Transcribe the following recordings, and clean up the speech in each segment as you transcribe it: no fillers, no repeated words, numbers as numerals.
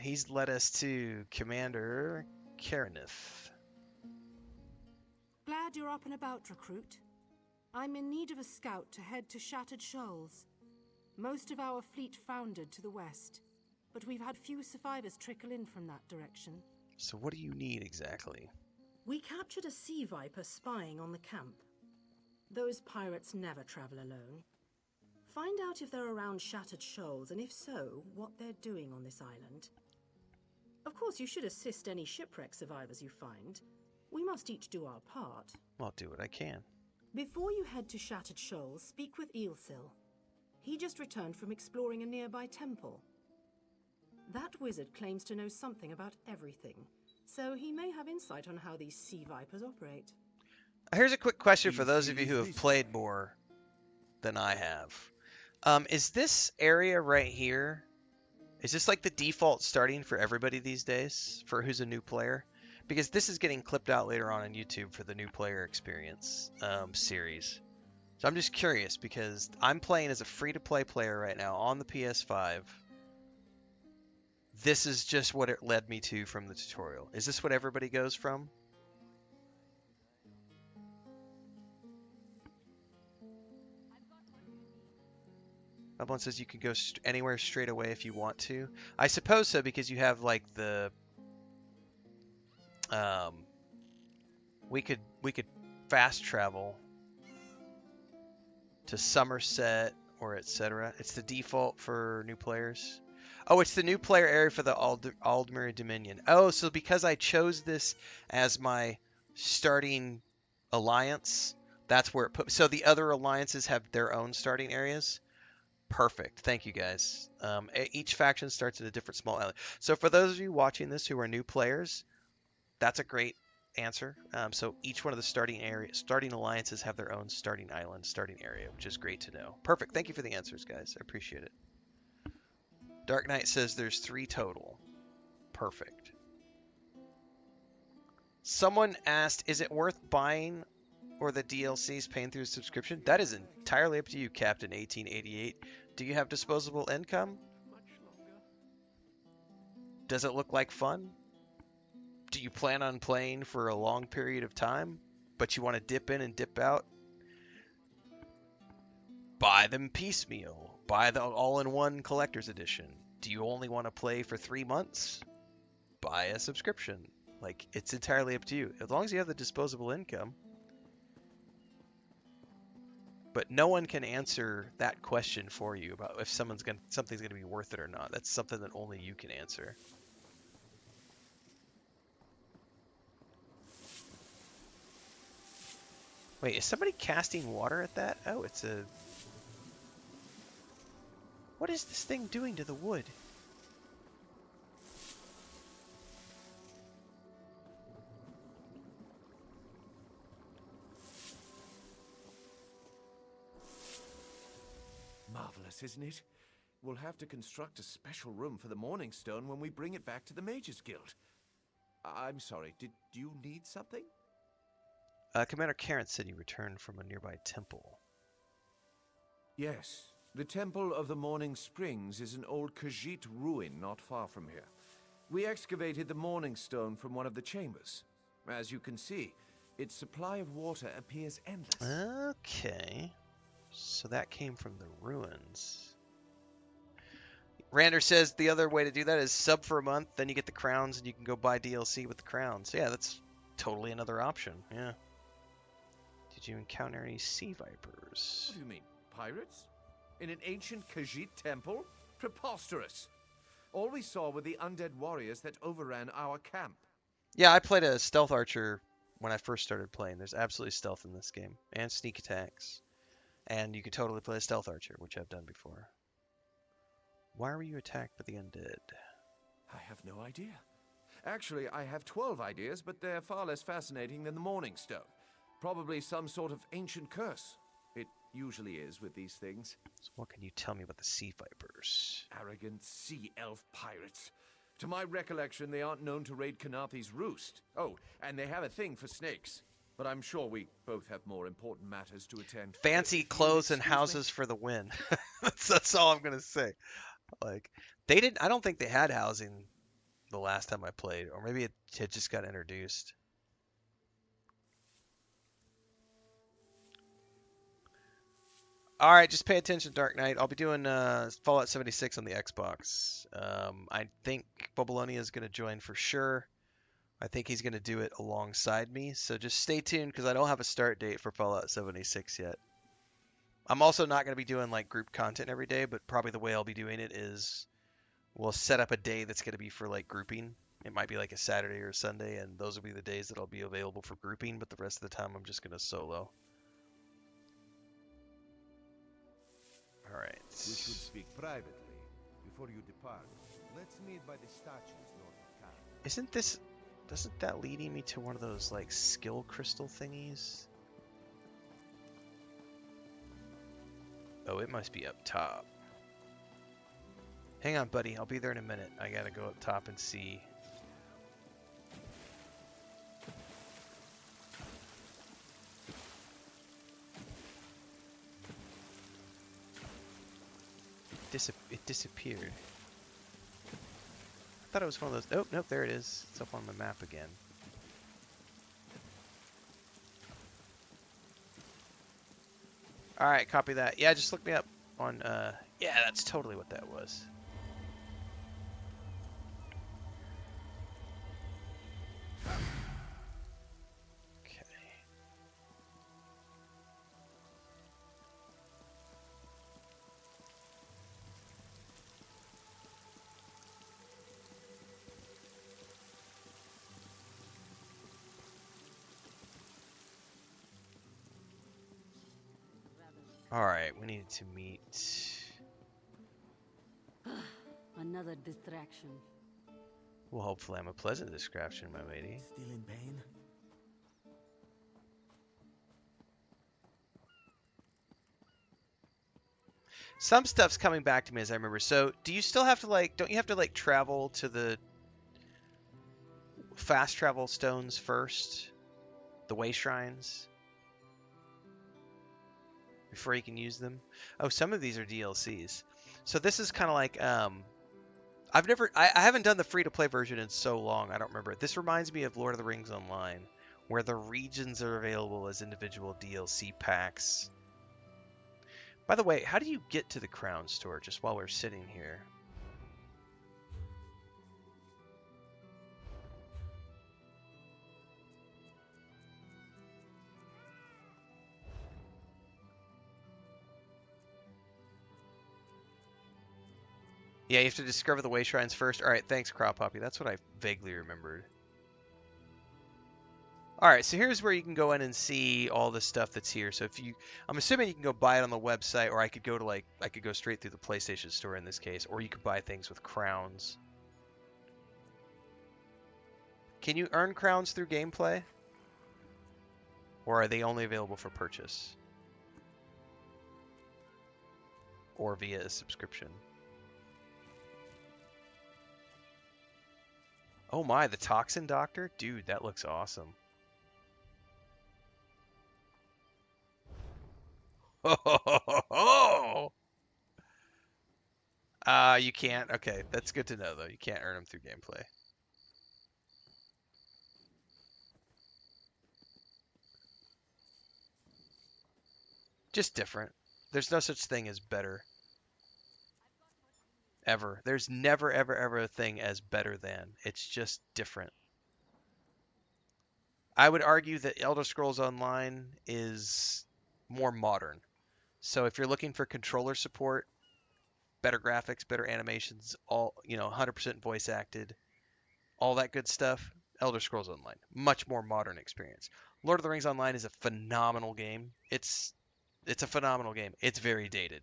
he's led us to Commander Karenith. Glad you're up and about, recruit. I'm in need of a scout to head to Shattered Shoals. Most of our fleet foundered to the west, but we've had few survivors trickle in from that direction. So what do you need exactly? We captured a sea viper spying on the camp. Those pirates never travel alone. Find out if they're around Shattered Shoals, and if so, what they're doing on this island. Of course, you should assist any shipwreck survivors you find. We must each do our part. I'll do what I can. Before you head to Shattered Shoals, speak with Eelsil. He just returned from exploring a nearby temple. That wizard claims to know something about everything, so he may have insight on how these sea vipers operate. Here's a quick question for those of you who have played more than I have. Is this area right here, is this like the default starting for everybody these days, for who's a new player? Because this is getting clipped out later on YouTube for the new player experience series. So I'm just curious, because I'm playing as a free-to-play player right now on the PS5. This is just what it led me to from the tutorial. Is this what everybody goes from? One says you can go anywhere straight away if you want to. I suppose so, because you have like the we could fast travel to Somerset or etc. It's the default for new players. Oh, it's the new player area for the Aldmeri Dominion. Oh, so because I chose this as my starting alliance, that's where it put. So the other alliances have their own starting areas. Perfect. Thank you, guys. Each faction starts at a different small island. So for those of you watching this who are new players, that's a great answer. So each one of the starting alliances have their own starting island, starting area, which is great to know. Perfect. Thank you for the answers, guys. I appreciate it. Dark Knight says there's 3 total. Perfect. Someone asked, is it worth buying or the DLCs paying through a subscription? That is entirely up to you, Captain 1888. Do you have disposable income? Does it look like fun? Do you plan on playing for a long period of time, but you want to dip in and dip out? Buy them piecemeal. Buy the all-in-one collector's edition. Do you only want to play for 3 months? Buy a subscription. Like, it's entirely up to you. As long as you have the disposable income. But no one can answer that question for you about if something's going to be worth it or not. That's something that only you can answer. Wait, is somebody casting water at that? Oh, it's a... What is this thing doing to the wood? Marvelous, isn't it? We'll have to construct a special room for the Morning Stone when we bring it back to the Mages Guild. I'm sorry, did you need something? Commander Karen said you returned from a nearby temple. Yes. The Temple of the Morning Springs is an old Khajiit ruin not far from here. We excavated the Morning Stone from one of the chambers. As you can see, its supply of water appears endless. Okay. So that came from the ruins. Rander says the other way to do that is sub for a month, then you get the crowns and you can go buy DLC with the crowns. So yeah, that's totally another option. Yeah. Did you encounter any sea vipers? What do you mean, pirates? In an ancient Khajiit temple? Preposterous. All we saw were the undead warriors that overran our camp. Yeah, I played a stealth archer when I first started playing. There's absolutely stealth in this game, and sneak attacks. And you could totally play a stealth archer, which I've done before. Why were you attacked by the undead? I have no idea. Actually, I have 12 ideas, but they're far less fascinating than the Morning Stone. Probably some sort of ancient curse. It usually is with these things. So what can you tell me about the sea vipers? Arrogant sea elf pirates. To my recollection, they aren't known to raid Kanathi's roost. Oh, and they have a thing for snakes. But I'm sure we both have more important matters to attend. Fancy clothes and houses for the win. that's all I'm gonna say. Like, they didn't. I don't think they had housing the last time I played, or maybe it had just got introduced. All right, just pay attention, Dark Knight. I'll be doing Fallout 76 on the Xbox. I think Bobolonia is going to join for sure. I think he's going to do it alongside me. So just stay tuned because I don't have a start date for Fallout 76 yet. I'm also not going to be doing like group content every day, but probably the way I'll be doing it is we'll set up a day that's going to be for like grouping. It might be like a Saturday or a Sunday, and those will be the days that I'll be available for grouping, but the rest of the time I'm just going to solo. All right. We should speak privately before you depart. Let's meet by the statues north of town. Doesn't that leading me to one of those like skill crystal thingies? Oh, it must be up top. Hang on, buddy. I'll be there in a minute. I gotta go up top and see. It disappeared. I thought it was one of those. Oh, nope, there it is. It's up on my map again. Alright, copy that. Yeah, just look me up on, yeah, that's totally what that was. Okay. Alright, we need to meet. Another distraction. Well, hopefully I'm a pleasant distraction, my lady. Still in pain? Some stuff's coming back to me as I remember. So, do you still have to like, don't you have to like travel to the fast travel stones first? The way shrines? Before you can use them? Oh, some of these are DLCs. So this is kind of like, I haven't done the free-to-play version in so long, I don't remember. This reminds me of Lord of the Rings Online, where the regions are available as individual DLC packs. By the way, how do you get to the Crown Store just while we're sitting here? Yeah, you have to discover the way shrines first. All right, thanks, Crop Poppy. That's what I vaguely remembered. All right, so here's where you can go in and see all the stuff that's here. So if you, I'm assuming you can go buy it on the website, or I could go to like, I could go straight through the PlayStation Store in this case, or you could buy things with crowns. Can you earn crowns through gameplay? Or are they only available for purchase? Or via a subscription? Oh my, the Toxin Doctor? Dude, that looks awesome. Oh! You can't? Okay, that's good to know, though. You can't earn them through gameplay. Just different. There's no such thing as better. Ever. There's never, ever, ever a thing as better than. It's just different. I would argue that Elder Scrolls Online is more modern. So if you're looking for controller support, better graphics, better animations, all, 100% voice acted, all that good stuff, Elder Scrolls Online. Much more modern experience. Lord of the Rings Online is a phenomenal game. It's a phenomenal game. It's very dated.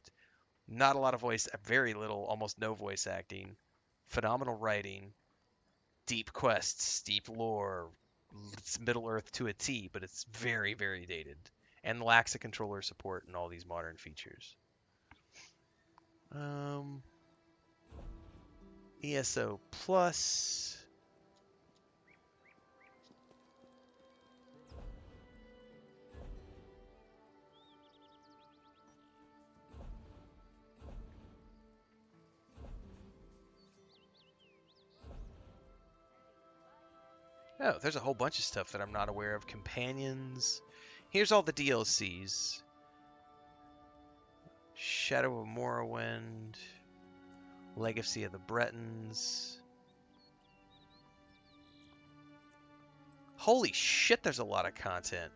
Not a lot of voice, very little, almost no voice acting. Phenomenal writing, deep quests, deep lore. It's Middle Earth to a T, but it's very, very dated and lacks a controller support and all these modern features. ESO Plus. Oh, there's a whole bunch of stuff that I'm not aware of. Companions. Here's all the DLCs. Shadow of Morrowind. Legacy of the Bretons. Holy shit, there's a lot of content.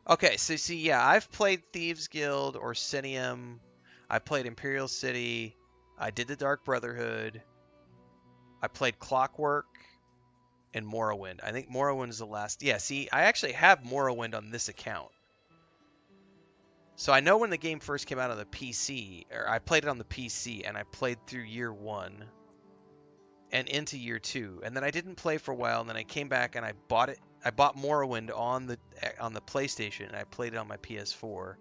Okay, so see, yeah, I've played Thieves Guild, Orsinium. I played Imperial City. I did the Dark Brotherhood. I played Clockwork and Morrowind. I think Morrowind is the last. Yeah, see, I actually have Morrowind on this account. So I know when the game first came out on the PC, or I played it on the PC, and I played through year 1 and into year 2, and then I didn't play for a while, and then I came back and I bought it. I bought Morrowind on the PlayStation, and I played it on my PS4.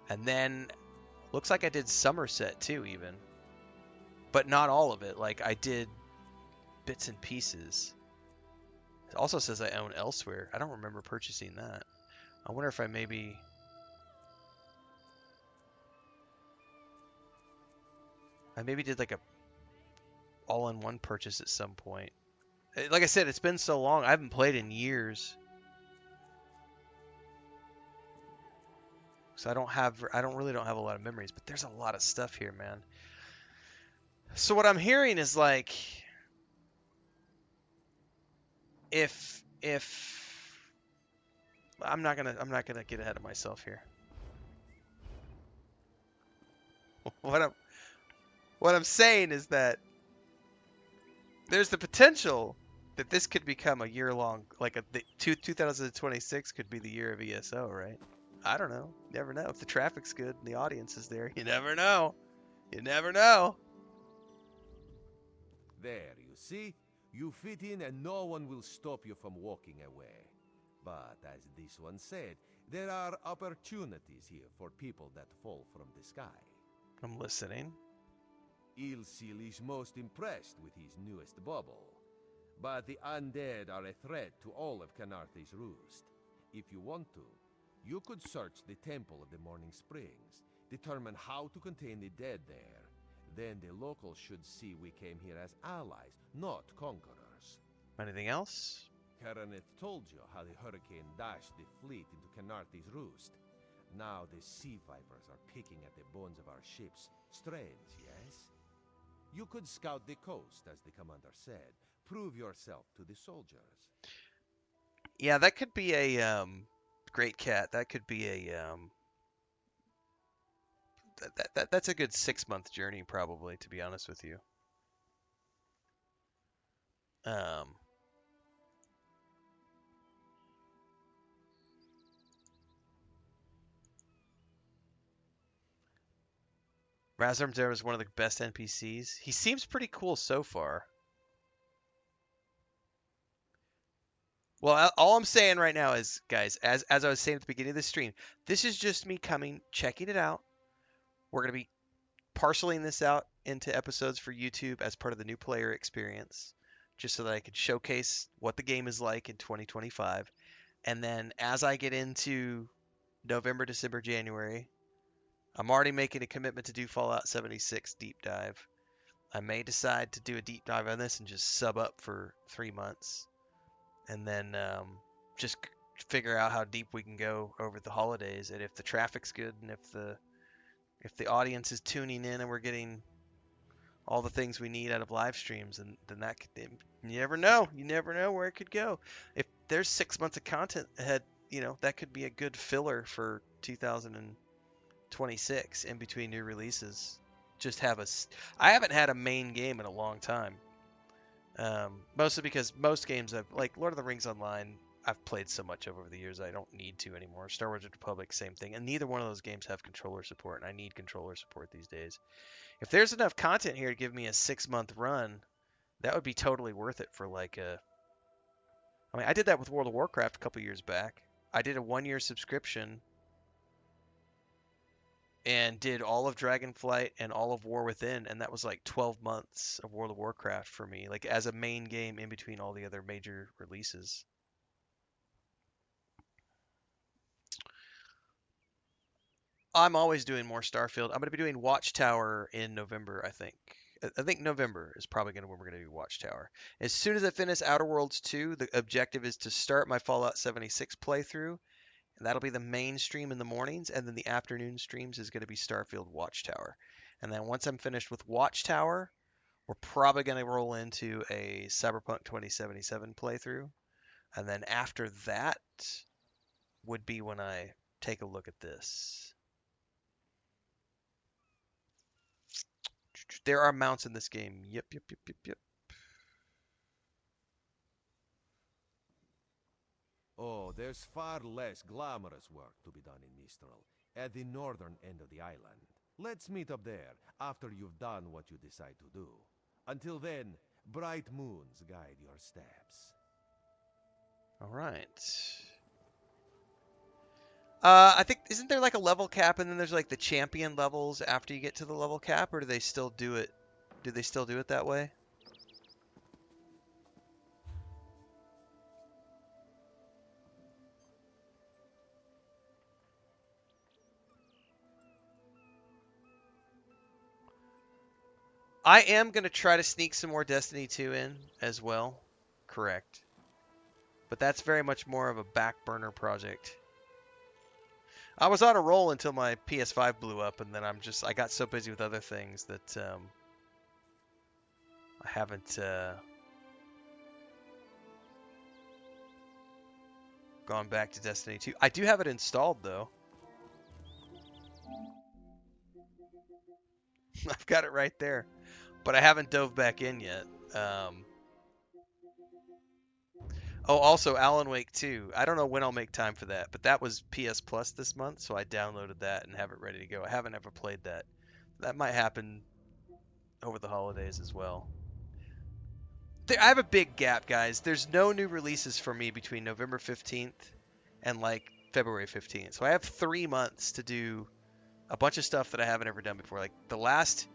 And then looks like I did Somerset too, even, but not all of it. Like I did bits and pieces. It also says I own Elsewhere. I don't remember purchasing that. I wonder if I maybe. I maybe did like a all-in-one purchase at some point. Like I said, it's been so long. I haven't played in years. So I don't really have a lot of memories, but there's a lot of stuff here, man. So what I'm hearing is like if I'm not gonna get ahead of myself here. What I'm saying is that there's the potential that this could become a year-long, like 2026 could be the year of ESO, right? I don't know. You never know. If the traffic's good and the audience is there, you never know. You never know. There, you see? You fit in and no one will stop you from walking away. But as this one said, there are opportunities here for people that fall from the sky. I'm listening. Ilsil is most impressed with his newest bubble. But the undead are a threat to all of Canarthe's roost. If you want to, you could search the Temple of the Morning Springs, determine how to contain the dead there. Then the locals should see we came here as allies, not conquerors. Anything else? Karaneth told you how the hurricane dashed the fleet into Canarthe's roost. Now the sea vipers are picking at the bones of our ships. Strange, yes? You could scout the coast, as the commander said. Prove yourself to the soldiers. Yeah, that could be a great cat. That could be a that's a good 6-month journey, probably, to be honest with you. Razormzera is one of the best NPCs. He seems pretty cool so far. Well, all I'm saying right now is, guys, as I was saying at the beginning of the stream, this is just me checking it out. We're going to be parceling this out into episodes for YouTube as part of the new player experience, just so that I can showcase what the game is like in 2025. And then as I get into November, December, January, I'm already making a commitment to do Fallout 76 deep dive. I may decide to do a deep dive on this and just sub up for 3 months. And then just figure out how deep we can go over the holidays, and if the traffic's good, and if the audience is tuning in, and we're getting all the things we need out of live streams, and then that could, you never know where it could go. If there's 6 months of content ahead, that could be a good filler for 2026 in between new releases. I haven't had a main game in a long time. Mostly because most games like Lord of the Rings Online, I've played so much over the years I don't need to anymore. Star Wars Republic, same thing. And neither one of those games have controller support, and I need controller support these days. If there's enough content here to give me a 6-month run, that would be totally worth it for I did that with World of Warcraft a couple years back. I did a 1-year subscription and did all of Dragonflight and all of War Within, and that was like 12 months of World of Warcraft for me, like as a main game in between all the other major releases. I'm always doing more Starfield. I'm going to be doing Watchtower in November, I think. I think November is probably when we're going to do Watchtower. As soon as I finish Outer Worlds 2, the objective is to start my Fallout 76 playthrough, and that'll be the main stream in the mornings, and then the afternoon streams is going to be Starfield Watchtower. And then once I'm finished with Watchtower, we're probably going to roll into a Cyberpunk 2077 playthrough. And then after that would be when I take a look at this. There are mounts in this game. Yep, yep, yep, yep, yep. Oh, there's far less glamorous work to be done in Mistral, at the northern end of the island. Let's meet up there after you've done what you decide to do. Until then, bright moons guide your steps. All right. I think isn't there like a level cap, and then there's like the champion levels after you get to the level cap, or do they still do it? Do they still do it that way? I am gonna try to sneak some more Destiny 2 in as well. Correct. But that's very much more of a back burner project. I was on a roll until my PS5 blew up, and then I got so busy with other things that I haven't gone back to Destiny 2. I do have it installed though. I've got it right there, but I haven't dove back in yet. Oh, also Alan Wake 2. I don't know when I'll make time for that, but that was PS Plus this month, so I downloaded that and have it ready to go. I haven't ever played that. That might happen over the holidays as well. I have a big gap, guys. There's no new releases for me between November 15th and like February 15th. So I have 3 months to do a bunch of stuff that I haven't ever done before. Like the last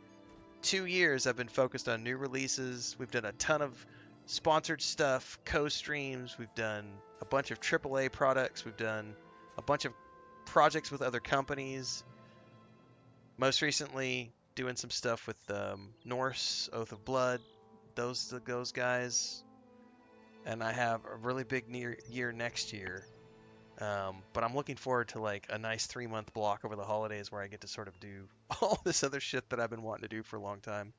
2 years, I've been focused on new releases. We've done a ton of sponsored stuff, co-streams. We've done a bunch of AAA products. We've done a bunch of projects with other companies. Most recently, doing some stuff with Norse, Oath of Blood, those guys. And I have a really big year next year. But I'm looking forward to like a nice 3-month block over the holidays where I get to sort of do all this other shit that I've been wanting to do for a long time.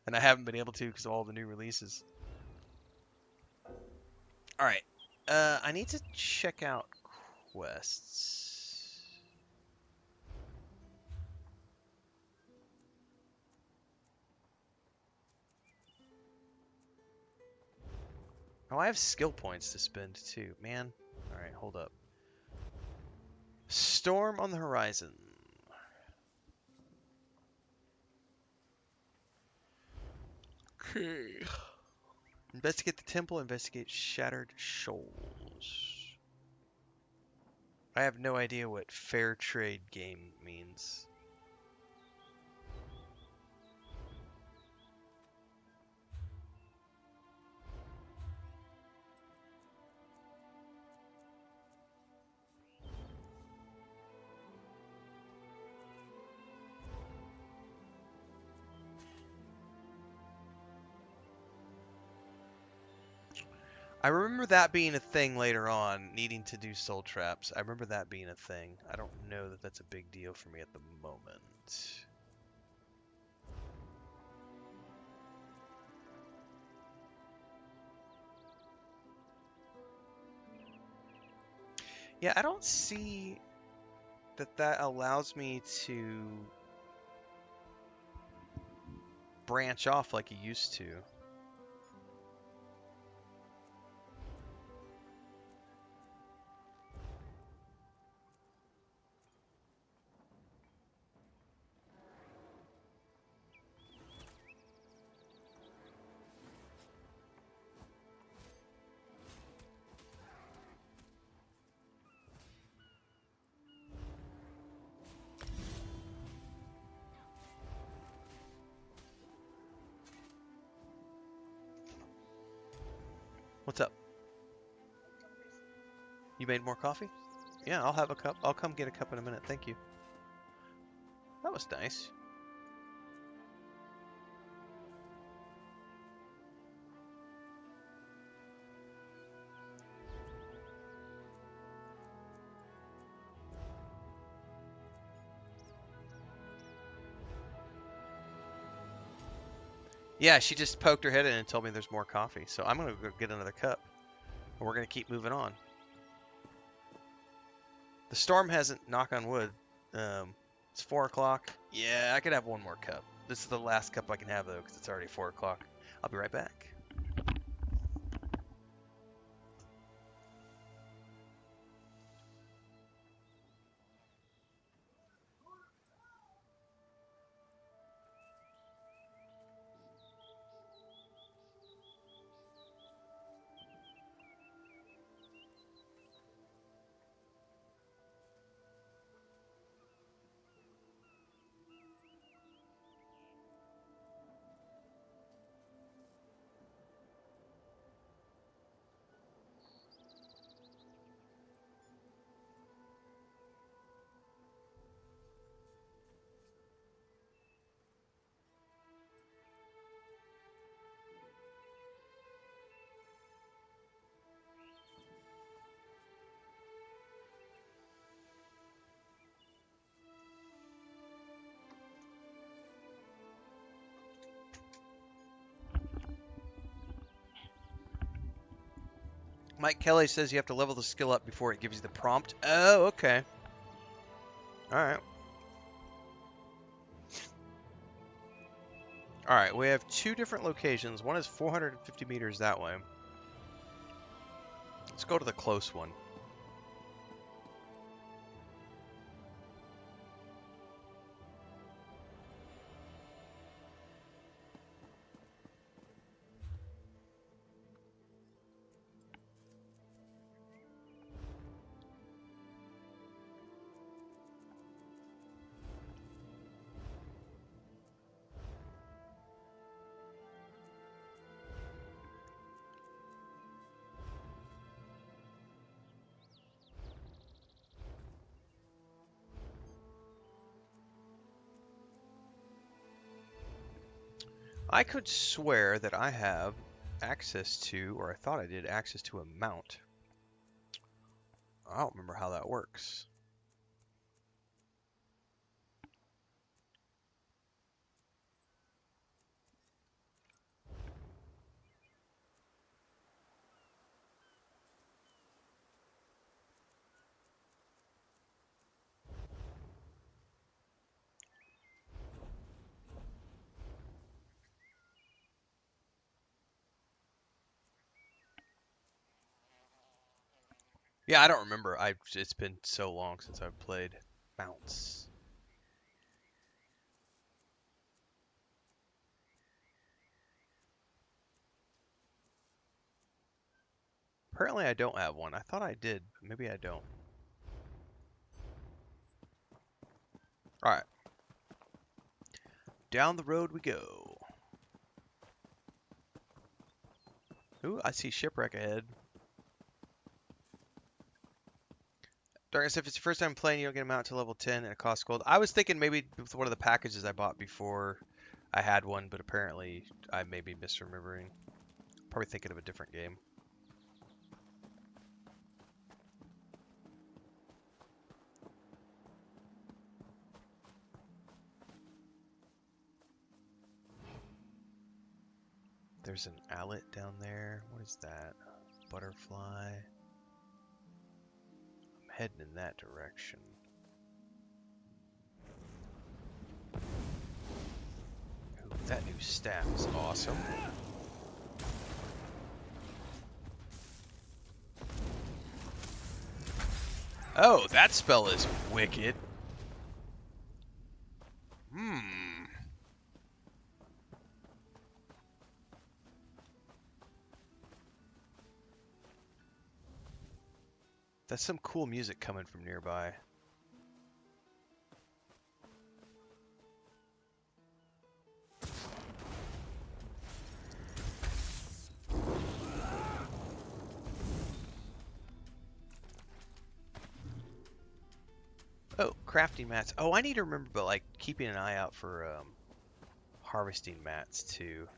And I haven't been able to because of all the new releases. Alright. I need to check out quests. Oh, I have skill points to spend too. Man. Alright, hold up. Storm on the horizon. Okay. Investigate the temple, investigate shattered shoals. I have no idea what fair trade game means. I remember that being a thing later on, needing to do soul traps. I remember that being a thing. I don't know that that's a big deal for me at the moment. Yeah, I don't see that allows me to branch off like it used to. What's up? You made more coffee? Yeah, I'll have a cup. I'll come get a cup in a minute. Thank you. That was nice. Yeah, she just poked her head in and told me there's more coffee. So I'm going to go get another cup. And we're going to keep moving on. The storm hasn't, knock on wood. It's 4 o'clock. Yeah, I could have one more cup. This is the last cup I can have, though, because it's already 4 o'clock. I'll be right back. Mike Kelly says you have to level the skill up before it gives you the prompt. Oh, okay. Alright. Alright, we have 2 different locations. One is 450 meters that way. Let's go to the close one. I could swear that I have access to, or I thought I did, access to a mount. I don't remember how that works. Yeah, I don't remember. It's been so long since I've played mounts. Apparently I don't have one. I thought I did, but maybe I don't. Alright. Down the road we go. Ooh, I see shipwreck ahead. Darkness, if it's your first time playing, you don't get a mount to level 10 and it costs gold. I was thinking maybe with one of the packages I bought before I had one, but apparently I may be misremembering. Probably thinking of a different game. There's an owlet down there. What is that? Butterfly. I'm heading in that direction. Ooh, that new staff is awesome. Oh, that spell is wicked. That's some cool music coming from nearby. Oh, crafting mats. Oh, I need to remember, but like keeping an eye out for harvesting mats too.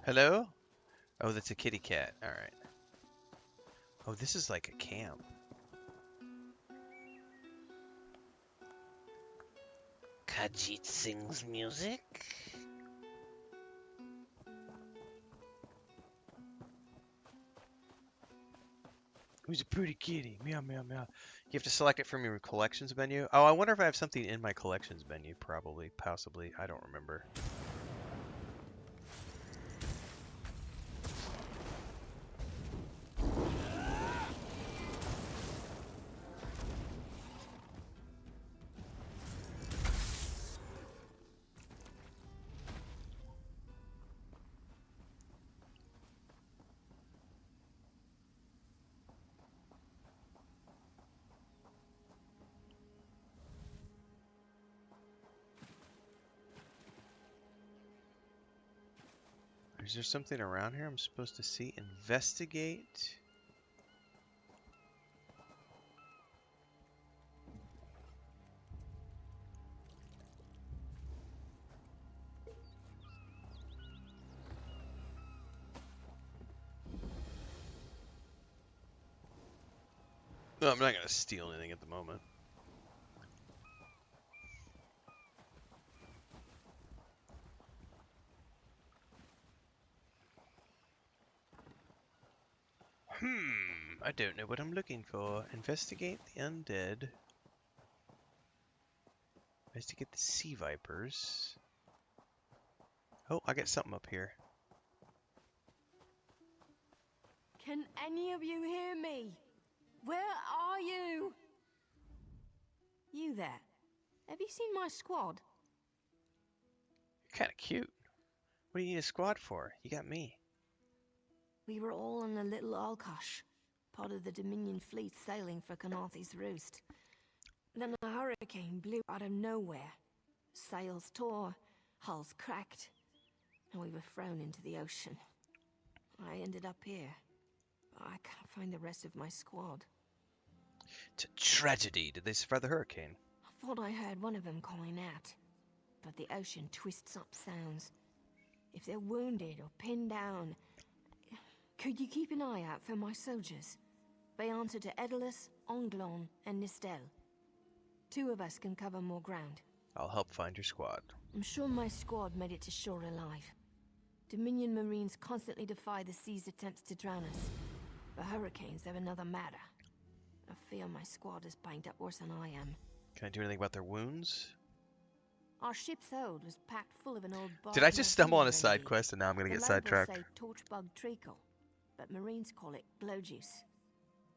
Hello? Oh, that's a kitty cat. All right. Oh, this is like a camp. Khajiit sings music. Who's a pretty kitty? Meow, meow, meow. You have to select it from your collections menu. Oh, I wonder if I have something in my collections menu. Probably, possibly. I don't remember. Is there something around here I'm supposed to see? Investigate. No, I'm not going to steal anything at the moment. I don't know what I'm looking for. Investigate the undead. Investigate the sea vipers. Oh, I got something up here. Can any of you hear me? Where are you? You there. Have you seen my squad? You're kind of cute. What do you need a squad for? You got me. We were all on a little Alkosh, part of the Dominion fleet sailing for Canarthy's Roost. Then a hurricane blew out of nowhere. Sails tore, hulls cracked, and we were thrown into the ocean. I ended up here. I can't find the rest of my squad. It's a tragedy. Did they survive the hurricane? I thought I heard one of them calling out, but the ocean twists up sounds. If they're wounded or pinned down, could you keep an eye out for my soldiers? They answer to Edalus, Onglon, and Nistel. 2 of us can cover more ground. I'll help find your squad. I'm sure my squad made it to shore alive. Dominion Marines constantly defy the sea's attempts to drown us. The hurricanes are another matter. I fear my squad is banged up worse than I am. Can I do anything about their wounds? Our ship's hold was packed full of an old Did I just stumble on a side quest and now I'm going to get sidetracked? Say torchbug treacle, but Marines call it glow juice.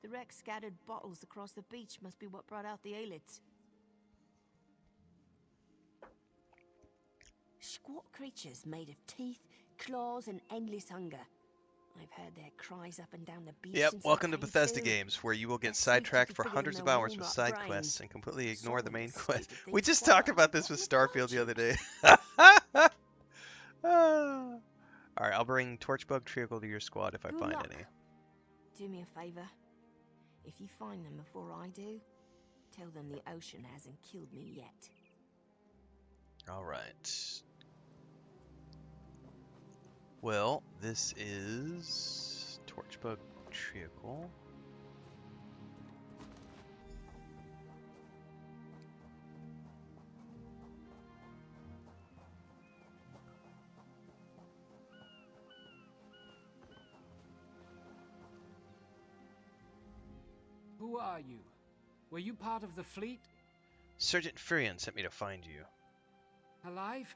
The wreck scattered bottles across the beach must be what brought out the Aelids. Squat creatures made of teeth, claws, and endless hunger. I've heard their cries up and down the beach. Yep, since welcome I to came Bethesda through. games, where you will get They're sweet sidetracked to for fit in hundreds their of hours with walnut side brains. quests and completely ignore Sort the of main stupid quest. things We just fly talked about this but with we Starfield the other day. Alright, I'll bring Torchbug Treacle to your squad if I Good find luck. any. Do me a favor. If you find them before I do, tell them the ocean hasn't killed me yet. Alright. Well, this is Torchbug Treacle. Who are you? Were you part of the fleet? Sergeant Furion sent me to find you. Alive?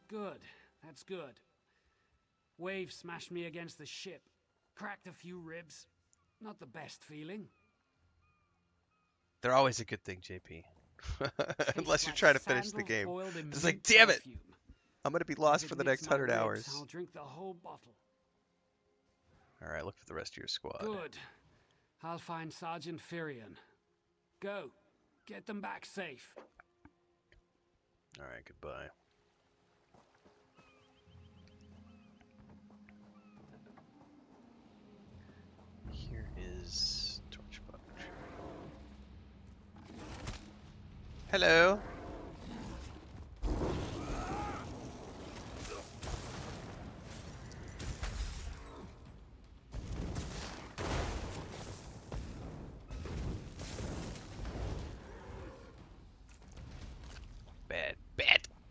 Good. That's good. Waves smashed me against the ship. Cracked a few ribs. Not the best feeling. They're always a good thing, JP. Unless Tastes you're like trying to finish the sandals game. boiled in It's like, mint damn it! perfume. I'm gonna be If lost it for the nicks next my 100 ribs, hours. I'll drink the whole bottle. All right, look for the rest of your squad. Good. I'll find Sergeant Firion. Go. Get them back safe. All right, goodbye. Here is Torchbox. Hello.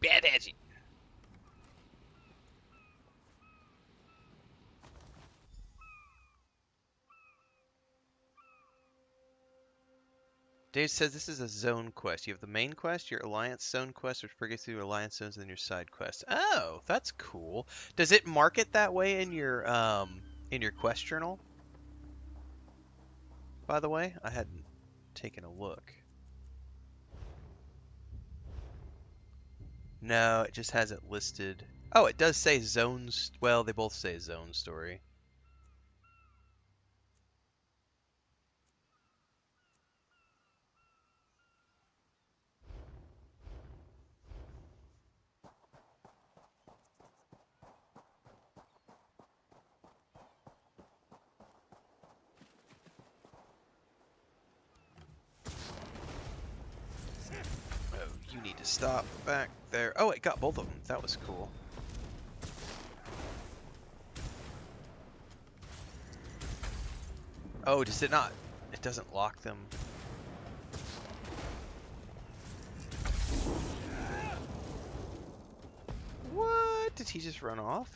Bad edgy. Dave says this is a zone quest. You have the main quest, your Alliance zone quest, which brings you to Alliance zones, and then your side quest. Oh, that's cool. Does it mark it that way in your quest journal? By the way, I hadn't taken a look. No, it just has it listed. Oh, it does say zones. Well, they both say zone story. Oh, you need to stop back there. Oh, it got both of them. That was cool. Oh, does it not? It doesn't lock them. What? Did he just run off?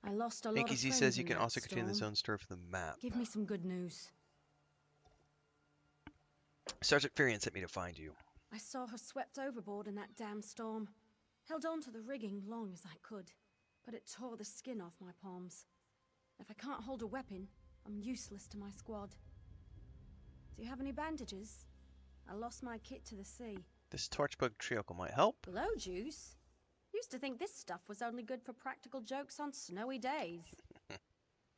I lost a lot Yankee of Z friends says you in can that also continue the storm. zone story for the map. Give me some good news. Sergeant Firion sent me to find you. I saw her swept overboard in that damn storm. Held on to the rigging long as I could, but it tore the skin off my palms. If I can't hold a weapon, I'm useless to my squad. Do you have any bandages? I lost my kit to the sea. This torchbug treacle might help. Blow juice? Used to think this stuff was only good for practical jokes on snowy days.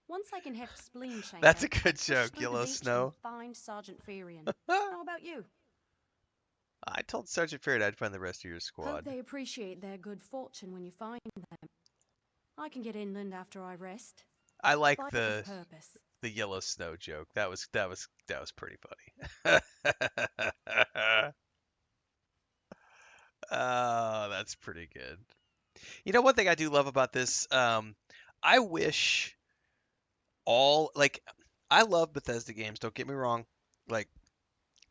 Once I can heft spleen chamber, That's a good I'll push joke, through the Yellow beach Snow. and find Sergeant Firion. How about you? I told Sergeant Firion I'd find the rest of your Hope squad. they appreciate their good fortune when you find them. I can get inland after I rest. I like Fight the with purpose. Yellow Snow joke. That was pretty funny. Oh, that's pretty good. You know, one thing I do love about this, I wish I love Bethesda games, don't get me wrong. Like,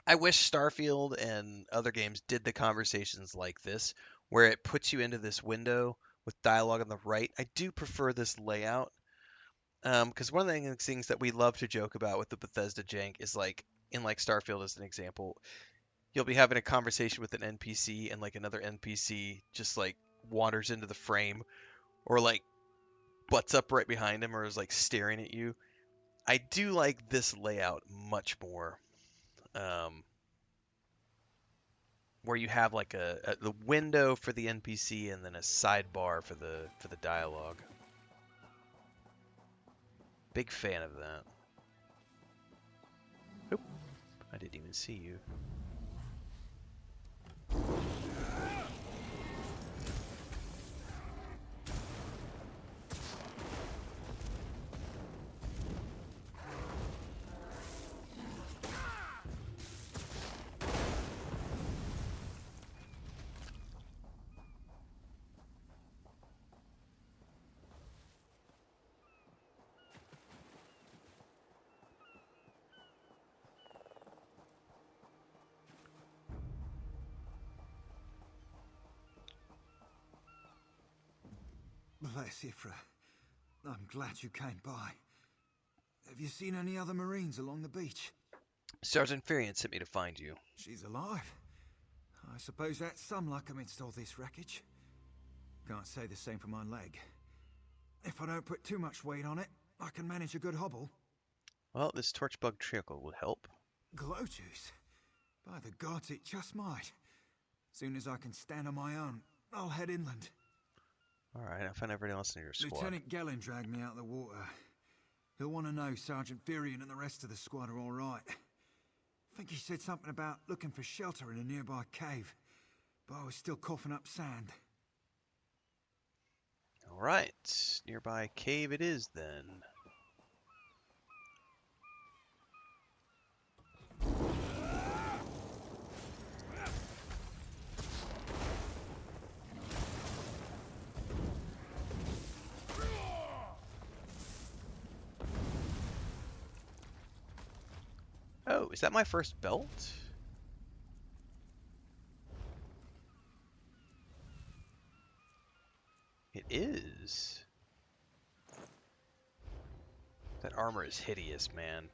I wish Starfield and other games did the conversations like this, where it puts you into this window with dialogue on the right. I do prefer this layout, because one of the things that we love to joke about with the Bethesda jank is like, in like Starfield as an example, you'll be having a conversation with an NPC and like another NPC just like wanders into the frame or like butts up right behind him or is like staring at you. I do like this layout much more, um, where you have like the window for the NPC and then a sidebar for the dialogue. Big fan of that. Oop, I didn't even see you. Bless Ifra. I'm glad you came by. Have you seen any other Marines along the beach? Sergeant Furion sent me to find you. She's alive. I suppose that's some luck amidst all this wreckage. Can't say the same for my leg. If I don't put too much weight on it, I can manage a good hobble. Well, this torchbug trickle will help. Glow juice? By the gods, it just might. Soon as I can stand on my own, I'll head inland. Alright, I'll find everyone else in your squad. Lieutenant Gellin dragged me out of the water. He'll want to know Sergeant Furion and the rest of the squad are alright. I think he said something about looking for shelter in a nearby cave, but I was still coughing up sand. Alright, nearby cave it is then. Oh, is that my first belt? It is. That armor is hideous, man.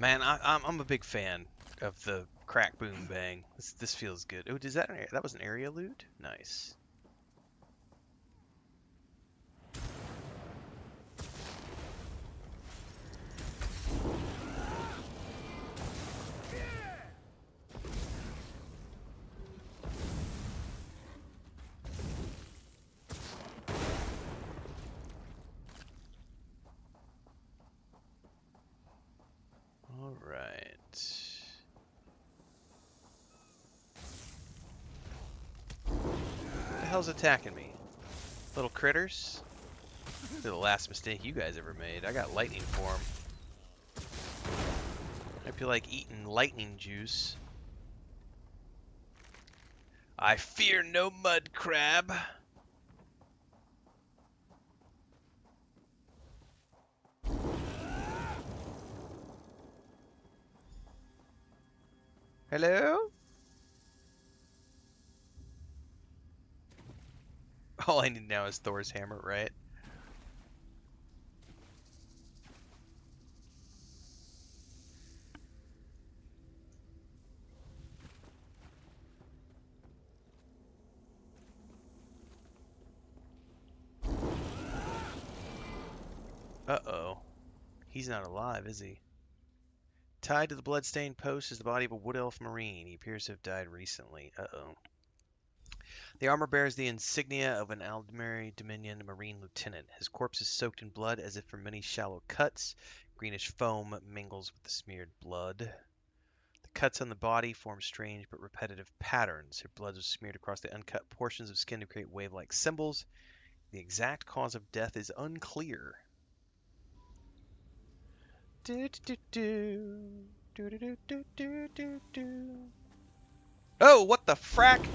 Man, I'm a big fan of the crack boom bang. This feels good. Oh, does that was an area loot? Nice. All right. What the hell's attacking me? Little critters? This is the last mistake you guys ever made. I got lightning form. I feel like eating lightning juice. I fear no mud crab. Hello? All I need now is Thor's hammer, right? Uh-oh. He's not alive, is he? Tied to the bloodstained post is the body of a Wood Elf Marine. He appears to have died recently. Uh-oh. The armor bears the insignia of an Aldmeri Dominion Marine Lieutenant. His corpse is soaked in blood as if from many shallow cuts. Greenish foam mingles with the smeared blood. The cuts on the body form strange but repetitive patterns. Her blood was smeared across the uncut portions of skin to create wave-like symbols. The exact cause of death is unclear. Oh, what the frack?